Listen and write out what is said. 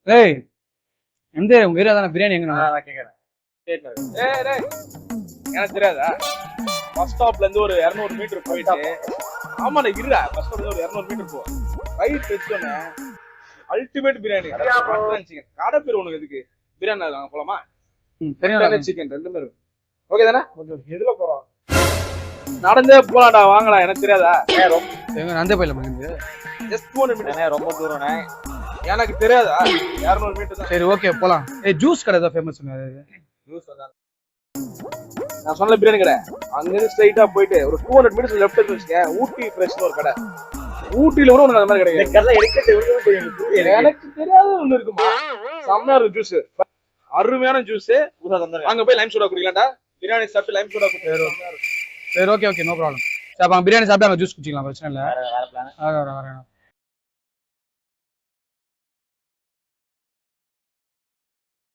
ஏய் எந்த உங்க ஏரியா தானே பிரியாணி எங்க நான் கேக்குறேன். எனக்கு தெரியாதா? பஸ் ஸ்டாப்ல இருந்து ஒரு 200 மீட்டர் போயிட்டு ஆமாண்ணா இருடா பஸ் ஸ்டாப்ல இருந்து ஒரு 200 மீட்டர் போ ரைட் எடுத்தோன்னே அல்டிமேட் பிரியாணி கடை பேர் உனக்கு எதுக்கு பிரியாணி வாங்க போலாமா? சிக்கன் ரெண்டு பேரும் ஓகே தானே? எதுல போறோம்? நடந்தே போலாம்டா வாங்கடா. எனக்கு தெரியாதா? நடந்தே போயிடலாம். ஜஸ்ட் 200 மீட்டர் ரொம்ப தூரம். எனக்கு தெரியாதா? 200 மீட்டர் தான். சரி ஓகே போலாம். ஜூஸ் கடை தான் ஃபேமஸ். ஜூஸ் தான் நான் சொன்ன பிரியாணி கடை. அங்கிருந்து ஸ்ட்ரைட்டா போயிட்டு ஒரு 200 மீட்டர் லெஃப்ட் எடுத்து வச்சுக்க ஊட்டி ஃப்ரெஷ்னு ஒரு கடை. ஊட்டியில கூட உனக்கு அந்த மாதிரி கிடையாது. எனக்கு தெரியாத ஒண்ணு இருக்குமா? செம்மையா இருக்கு ஜூஸ், அருமையான ஜூஸ். அங்க போய் லைம் சோடா குடிக்கலாம்டா. பிரியாணி சாப்பிட்டு லைம் சோடா குடிக்கலாம். சரி ஓகே ஓகே நோ ப்ராப்ளம். அப்ப பிரியாணி சாப்பிட்டு அங்க ஜூஸ் குடிச்சிக்கலாம், பிரச்சனை இல்லை.